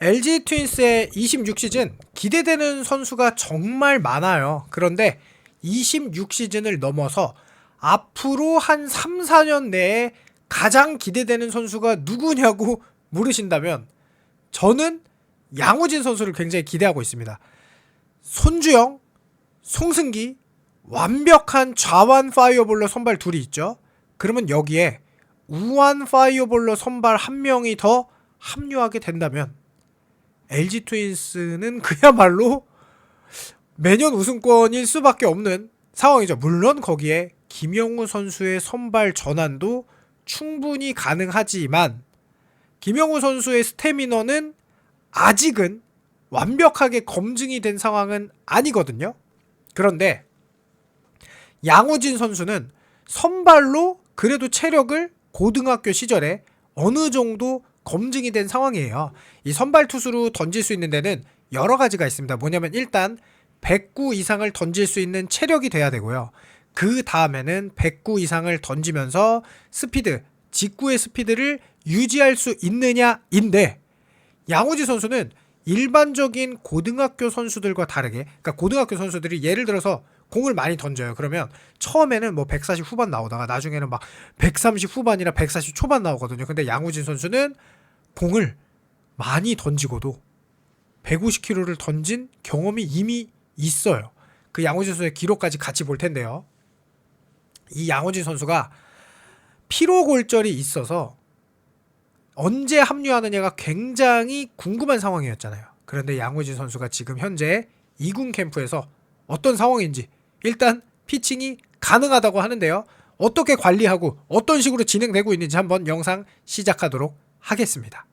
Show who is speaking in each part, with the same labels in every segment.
Speaker 1: LG 트윈스의 26시즌 기대되는 선수가 정말 많아요. 그런데 26시즌을 넘어서 앞으로 한 3, 4년 내에 가장 기대되는 선수가 누구냐고 물으신다면 저는 양호진 선수를 굉장히 기대하고 있습니다. 손주영, 송승기, 완벽한 좌완 파이어볼러 선발 둘이 있죠. 그러면 여기에 우완 파이어볼러 선발 한 명이 더 합류하게 된다면 LG 트윈스는 그야말로 매년 우승권일 수밖에 없는 상황이죠. 물론 거기에 김영우 선수의 선발 전환도 충분히 가능하지만 김영우 선수의 스태미너는 아직은 완벽하게 검증이 된 상황은 아니거든요. 그런데 양우진 선수는 선발로 그래도 체력을 고등학교 시절에 어느 정도 검증이 된 상황이에요. 이 선발 투수로 던질 수 있는 데는 여러 가지가 있습니다. 뭐냐면 일단 109 이상을 던질 수 있는 체력이 돼야 되고요. 그 다음에는 109 이상을 던지면서 스피드, 직구의 스피드를 유지할 수 있느냐인데 양우지 선수는 일반적인 고등학교 선수들과 다르게, 그러니까 고등학교 선수들이 예를 들어서 공을 많이 던져요. 그러면 처음에는 뭐 140 후반 나오다가 나중에는 막 130 후반이나 140 초반 나오거든요. 근데 양우진 선수는 공을 많이 던지고도 150km를 던진 경험이 이미 있어요. 그 양우진 선수의 기록까지 같이 볼 텐데요. 이 양우진 선수가 피로골절이 있어서 언제 합류하느냐가 굉장히 궁금한 상황이었잖아요. 그런데 양우진 선수가 지금 현재 2군 캠프에서 어떤 상황인지 일단 피칭이 가능하다고 하는데요. 어떻게 관리하고 어떤 식으로 진행되고 있는지 한번 영상 시작하도록 하겠습니다.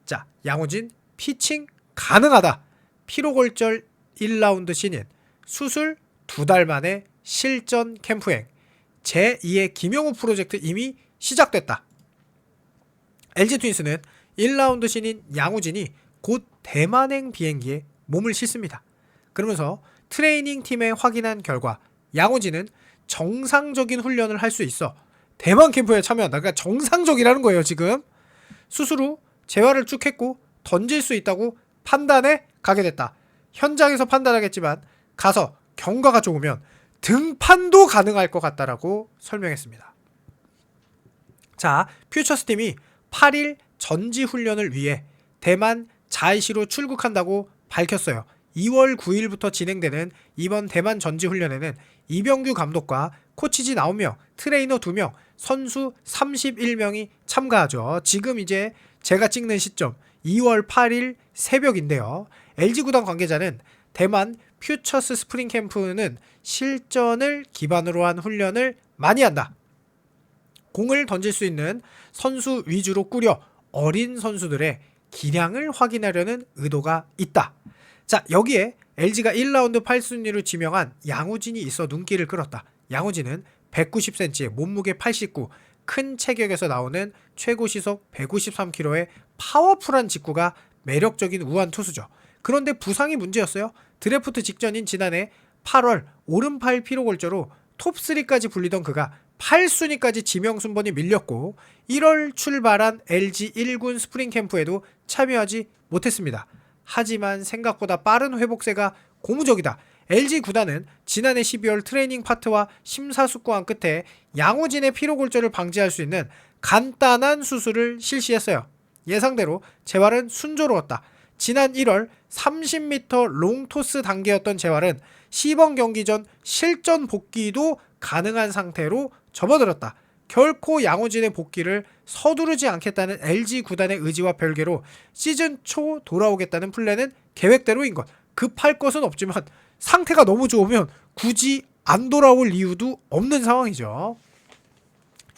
Speaker 1: 자, 양우진 피칭 가능하다. 피로골절 1라운드 신인, 수술 2달 만에 실전 캠프행, 제2의 김영우 프로젝트 이미 시작됐다. LG 트윈스는 1라운드 신인 양우진이 곧 대만행 비행기에 몸을 싣습니다. 그러면서 트레이닝 팀에 확인한 결과 양우진은 정상적인 훈련을 할 수 있어 대만 캠프에 참여한다. 그러니까 정상적이라는 거예요. 지금 수술 후 재활을 쭉 했고 던질 수 있다고 판단해 가게 됐다. 현장에서 판단하겠지만 가서 경과가 좋으면 등판도 가능할 것 같다라고 설명했습니다. 자, 퓨처스팀이 8일 전지훈련을 위해 대만 자이시로 출국한다고 밝혔어요. 2월 9일부터 진행되는 이번 대만 전지훈련에는 이병규 감독과 코치진 9명, 트레이너 2명, 선수 31명이 참가하죠. 지금 이제 제가 찍는 시점 2월 8일 새벽인데요. LG 구단 관계자는 대만 퓨처스 스프링 캠프는 실전을 기반으로 한 훈련을 많이 한다. 공을 던질 수 있는 선수 위주로 꾸려 어린 선수들의 기량을 확인하려는 의도가 있다. 자, 여기에 LG가 1라운드 8순위로 지명한 양우진이 있어 눈길을 끌었다. 양우진은 190cm, 몸무게 89, 큰 체격에서 나오는 최고 시속 153km의 파워풀한 직구가 매력적인 우완 투수죠. 그런데 부상이 문제였어요. 드래프트 직전인 지난해 8월 오른팔 피로골절로 톱3까지 불리던 그가 8순위까지 지명 순번이 밀렸고 1월 출발한 LG 1군 스프링 캠프에도 참여하지 못했습니다. 하지만 생각보다 빠른 회복세가 고무적이다. LG 구단은 지난해 12월 트레이닝 파트와 심사숙고한 끝에 양우진의 피로골절을 방지할 수 있는 간단한 수술을 실시했어요. 예상대로 재활은 순조로웠다. 지난 1월 30m 롱토스 단계였던 재활은 시범 경기 전 실전 복귀도 가능한 상태로 접어들었다. 결코 양우진의 복귀를 서두르지 않겠다는 LG 구단의 의지와 별개로 시즌 초 돌아오겠다는 플랜은 계획대로인 것. 급할 것은 없지만 상태가 너무 좋으면 굳이 안 돌아올 이유도 없는 상황이죠.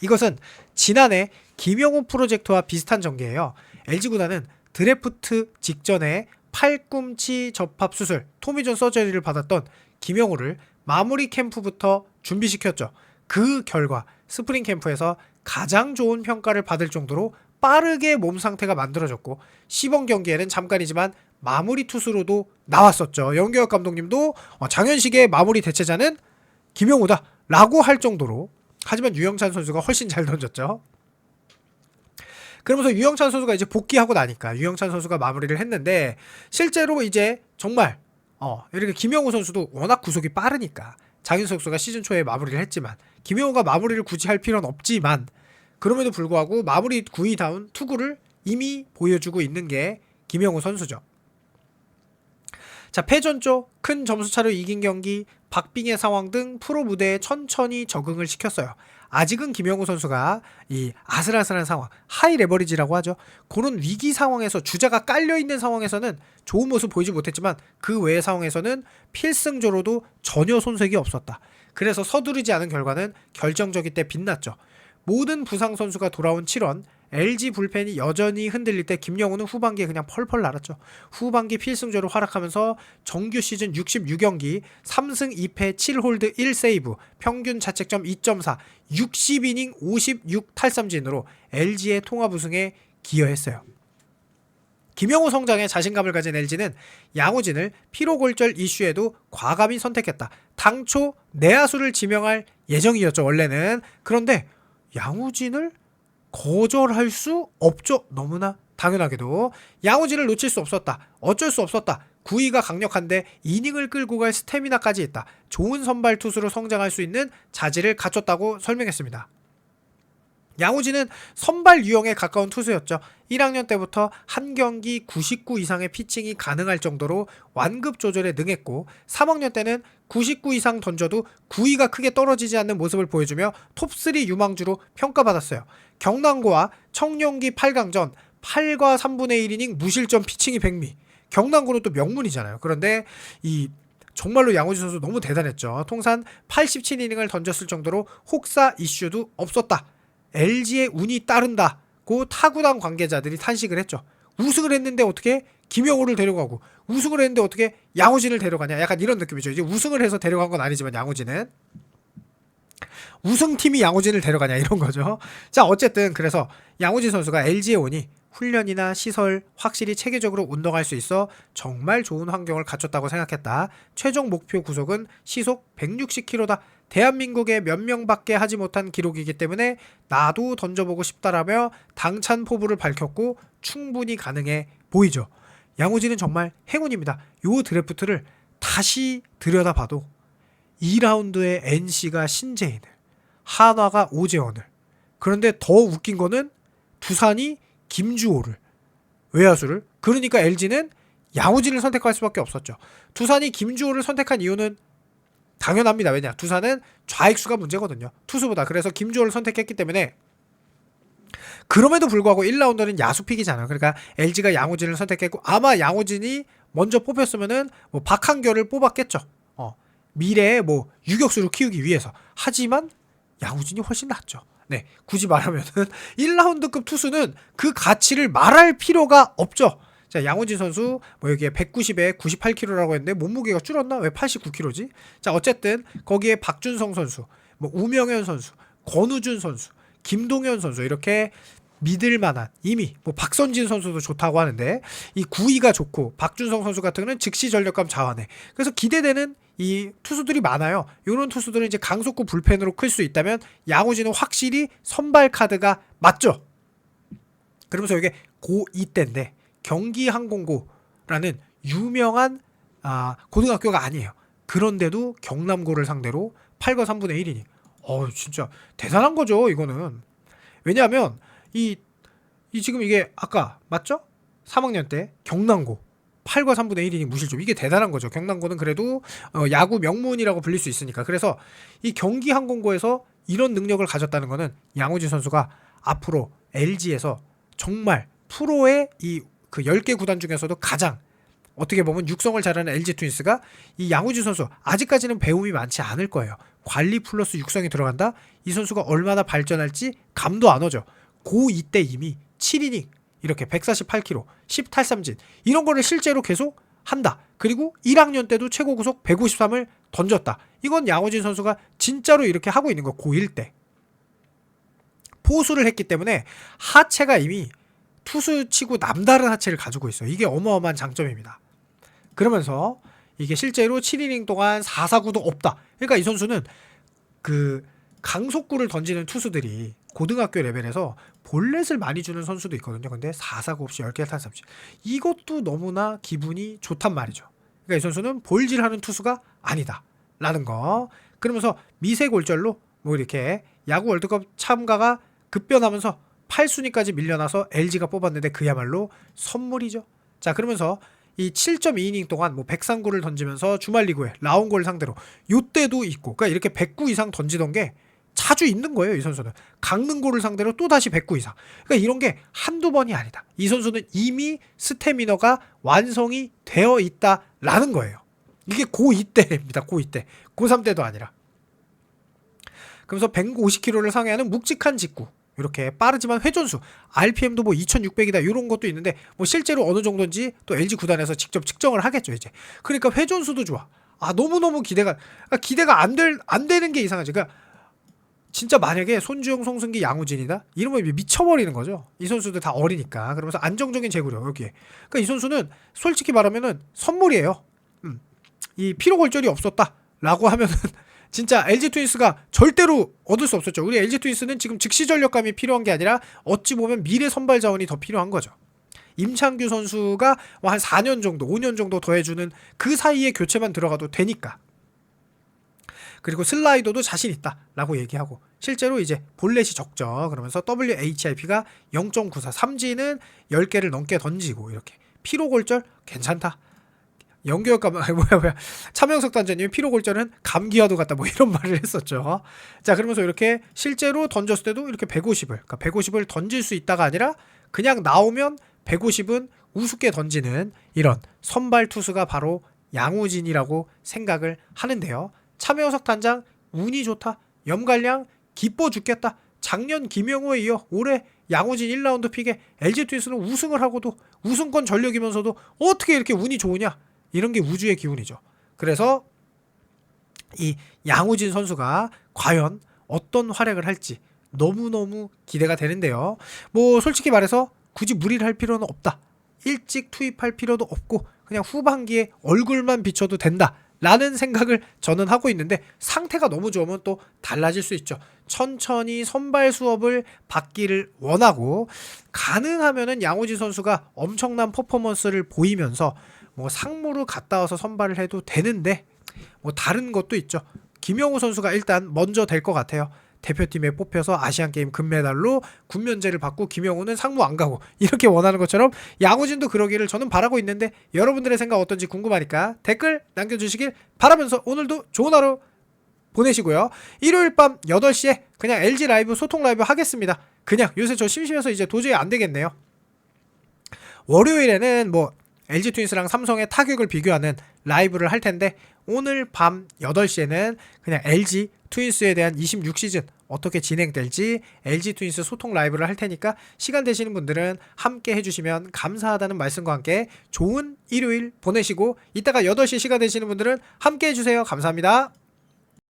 Speaker 1: 이것은 지난해 김영우 프로젝트와 비슷한 전개예요. LG 구단은 드래프트 직전에 팔꿈치 접합 수술, 토미존 서저리를 받았던 김영우를 마무리 캠프부터 준비시켰죠. 그 결과 스프링 캠프에서 가장 좋은 평가를 받을 정도로 빠르게 몸 상태가 만들어졌고 시범 경기에는 잠깐이지만 마무리 투수로도 나왔었죠. 영규혁 감독님도 장현식의 마무리 대체자는 김영우다 라고 할 정도로. 하지만 유영찬 선수가 훨씬 잘 던졌죠. 그러면서 유영찬 선수가 이제 복귀하고 나니까 유영찬 선수가 마무리를 했는데 실제로 이제 정말 이렇게 김영우 선수도 워낙 구속이 빠르니까 장윤석 선수가 시즌 초에 마무리를 했지만 김영우가 마무리를 굳이 할 필요는 없지만 그럼에도 불구하고 마무리 9위다운 투구를 이미 보여주고 있는 게 김영우 선수죠. 자, 패전조 큰 점수차로 이긴 경기, 박빙의 상황 등 프로 무대에 천천히 적응을 시켰어요. 아직은 김영우 선수가 이 아슬아슬한 상황, 하이 레버리지라고 하죠. 그런 위기 상황에서 주자가 깔려있는 상황에서는 좋은 모습 보이지 못했지만 그 외의 상황에서는 필승조로도 전혀 손색이 없었다. 그래서 서두르지 않은 결과는 결정적일 때 빛났죠. 모든 부상 선수가 돌아온 7원, LG 불펜이 여전히 흔들릴 때 김영우는 후반기에 그냥 펄펄 날았죠. 후반기 필승조로 활약하면서 정규 시즌 66경기 3승 2패 7홀드 1세이브 평균 자책점 2.4 60이닝 56탈삼진으로 LG의 통합 우승에 기여했어요. 김영우 성장에 자신감을 가진 LG는 양우진을 피로골절 이슈에도 과감히 선택했다. 당초 내야수를 지명할 예정이었죠, 원래는. 그런데 양우진을 거절할 수 없죠. 너무나 당연하게도 양우진을 놓칠 수 없었다. 어쩔 수 없었다. 구위가 강력한데 이닝을 끌고 갈 스태미나까지 있다. 좋은 선발 투수로 성장할 수 있는 자질을 갖췄다고 설명했습니다. 양우진은 선발 유형에 가까운 투수였죠. 1학년 때부터 한 경기 99 이상의 피칭이 가능할 정도로 완급 조절에 능했고 3학년 때는 99 이상 던져도 구위가 크게 떨어지지 않는 모습을 보여주며 톱3 유망주로 평가받았어요. 경남고와 청룡기 8강전 8과 3분의 1이닝 무실점 피칭이 백미. 경남고는 또 명문이잖아요. 그런데 정말로 양우진 선수 너무 대단했죠. 통산 87이닝을 던졌을 정도로 혹사 이슈도 없었다. LG의 운이 따른다고 타구단 관계자들이 탄식을 했죠. 우승을 했는데 어떻게 김영우를 데려가고 우승을 했는데 어떻게 양우진을 데려가냐, 약간 이런 느낌이죠. 이제 우승을 해서 데려간 건 아니지만 양우진은 우승팀이 양우진을 데려가냐 이런 거죠. 자, 어쨌든 그래서 양우진 선수가 LG에 오니 훈련이나 시설 확실히 체계적으로 운동할 수 있어 정말 좋은 환경을 갖췄다고 생각했다. 최종 목표 구속은 시속 160km다. 대한민국에 몇 명밖에 하지 못한 기록이기 때문에 나도 던져보고 싶다라며 당찬 포부를 밝혔고 충분히 가능해 보이죠. 양우진은 정말 행운입니다. 요 드래프트를 다시 들여다봐도 2라운드에 NC가 신재인을, 한화가 오재원을, 그런데 더 웃긴 거는 두산이 김주호를, 외야수를, 그러니까 LG는 양우진을 선택할 수밖에 없었죠. 두산이 김주호를 선택한 이유는 당연합니다. 왜냐? 두산은 좌익수가 문제거든요. 투수보다. 그래서 김주호를 선택했기 때문에. 그럼에도 불구하고 1라운드는 야수픽이잖아요. 그러니까 LG가 양우진을 선택했고 아마 양우진이 먼저 뽑혔으면은 뭐 박한결을 뽑았겠죠. 미래에 뭐 유격수로 키우기 위해서. 하지만 양우진이 훨씬 낫죠. 네, 굳이 말하면은 1라운드급 투수는 그 가치를 말할 필요가 없죠. 자, 양우진 선수 뭐 여기에 190에 98kg라고 했는데 몸무게가 줄었나? 왜 89kg지? 자, 어쨌든 거기에 박준성 선수, 뭐 우명현 선수, 권우준 선수, 김동현 선수 이렇게 믿을 만한, 이미 뭐 박선진 선수도 좋다고 하는데 이 구위가 좋고 박준성 선수 같은 경우는 즉시 전력감 자원해. 그래서 기대되는 이 투수들이 많아요. 이런 투수들은 이제 강속구 불펜으로 클 수 있다면 양우진은 확실히 선발 카드가 맞죠. 그러면서 이게 고2 때인데 경기항공고라는 유명한 고등학교가 아니에요. 그런데도 경남고를 상대로 8과 3분의 1이니 진짜 대단한 거죠. 이거는. 왜냐하면 이 지금 이게 아까 맞죠? 3학년 때 경남고 8과 3분의 1이니 무실점, 이게 대단한 거죠. 경남고는 그래도 야구 명문이라고 불릴 수 있으니까. 그래서 이 경기항공고에서 이런 능력을 가졌다는 거는 양우진 선수가 앞으로 LG에서 정말 프로의 그 10개 구단 중에서도 가장 어떻게 보면 육성을 잘하는 LG 트윈스가 이 양우진 선수 아직까지는 배움이 많지 않을 거예요. 관리 플러스 육성이 들어간다? 이 선수가 얼마나 발전할지 감도 안 오죠. 고2 때 이미 7이닝 이렇게 148km 10탈삼진 이런 거를 실제로 계속 한다. 그리고 1학년 때도 최고 구속 153을 던졌다. 이건 양우진 선수가 진짜로 이렇게 하고 있는 거. 고1 때 포수를 했기 때문에 하체가 이미 투수치고 남다른 하체를 가지고 있어요. 이게 어마어마한 장점입니다. 그러면서 이게 실제로 7이닝 동안 4사구도 없다. 그러니까 이 선수는 그 강속구를 던지는 투수들이 고등학교 레벨에서 볼넷을 많이 주는 선수도 있거든요. 근데 4사구 없이 10개 탈삼진. 이것도 너무나 기분이 좋단 말이죠. 그러니까 이 선수는 볼질하는 투수가 아니다. 라는 거. 그러면서 미세골절로 뭐 이렇게 야구 월드컵 참가가 급변하면서 8순위까지 밀려나서 LG가 뽑았는데 그야말로 선물이죠. 자, 그러면서 이 7.2이닝 동안 뭐 103구를 던지면서 주말 리그에 라운골 상대로 요때도 있고, 그러니까 이렇게 100구 이상 던지던 게 자주 있는 거예요. 이 선수는 강릉고를 상대로 또 다시 100구 이상. 그러니까 이런 게 한두 번이 아니다. 이 선수는 이미 스태미너가 완성이 되어 있다라는 거예요. 이게 고2 때입니다. 고2 때. 고3 때도 아니라. 그러면서 150km를 상회하는 묵직한 직구. 이렇게 빠르지만 회전수, RPM도 뭐 2600이다 이런 것도 있는데 뭐 실제로 어느 정도인지 또 LG 구단에서 직접 측정을 하겠죠 이제. 그러니까 회전수도 좋아. 아, 너무너무 기대가 안 되는 게 이상하지. 그러니까 진짜 만약에 손주영, 송승기, 양우진이다 이러면 미쳐버리는 거죠. 이 선수들 다 어리니까. 그러면서 안정적인 제구력 여기에. 그러니까 이 선수는 솔직히 말하면은 선물이에요. 이 피로골절이 없었다라고 하면은 진짜 LG 트윈스가 절대로 얻을 수 없었죠. 우리 LG 트윈스는 지금 즉시 전력감이 필요한 게 아니라 어찌 보면 미래 선발 자원이 더 필요한 거죠. 임창규 선수가 한 4년 정도, 5년 정도 더 해주는 그 사이에 교체만 들어가도 되니까. 그리고 슬라이더도 자신 있다라고 얘기하고 실제로 이제 볼넷이 적죠. 그러면서 WHIP가 0.94, 삼진은 10개를 넘게 던지고 이렇게 피로골절 괜찮다. 연기효과 뭐야 차명석 단장님이 피로골절은 감기와도 같다 뭐 이런 말을 했었죠. 자, 그러면서 이렇게 실제로 던졌을 때도 이렇게 150을 그러니까 150을 던질 수 있다가 아니라 그냥 나오면 150은 우습게 던지는 이런 선발 투수가 바로 양우진이라고 생각을 하는데요. 차명석 단장 운이 좋다. 염갈량 기뻐 죽겠다. 작년 김영호에 이어 올해 양우진 1라운드 픽에 LG 트윈스는 우승을 하고도 우승권 전력이면서도 어떻게 이렇게 운이 좋으냐. 이런 게 우주의 기운이죠. 그래서 이 양우진 선수가 과연 어떤 활약을 할지 너무너무 기대가 되는데요. 뭐 솔직히 말해서 굳이 무리를 할 필요는 없다. 일찍 투입할 필요도 없고 그냥 후반기에 얼굴만 비춰도 된다. 라는 생각을 저는 하고 있는데 상태가 너무 좋으면 또 달라질 수 있죠. 천천히 선발 수업을 받기를 원하고 가능하면은 양우진 선수가 엄청난 퍼포먼스를 보이면서 뭐 상무로 갔다 와서 선발을 해도 되는데 뭐 다른 것도 있죠. 김영우 선수가 일단 먼저 될 것 같아요. 대표팀에 뽑혀서 아시안게임 금메달로 군면제를 받고 김영우는 상무 안 가고 이렇게 원하는 것처럼 양우진도 그러기를 저는 바라고 있는데 여러분들의 생각 어떤지 궁금하니까 댓글 남겨주시길 바라면서 오늘도 좋은 하루 보내시고요. 일요일 밤 8시에 그냥 LG 라이브 소통 라이브 하겠습니다. 그냥 요새 저 심심해서 이제 도저히 안 되겠네요. 월요일에는 뭐 LG 트윈스랑 삼성의 타격을 비교하는 라이브를 할 텐데 오늘 밤 8시에는 그냥 LG 트윈스에 대한 26시즌 어떻게 진행될지 LG 트윈스 소통 라이브를 할 테니까 시간 되시는 분들은 함께 해주시면 감사하다는 말씀과 함께 좋은 일요일 보내시고 이따가 8시 시간 되시는 분들은 함께 해주세요. 감사합니다.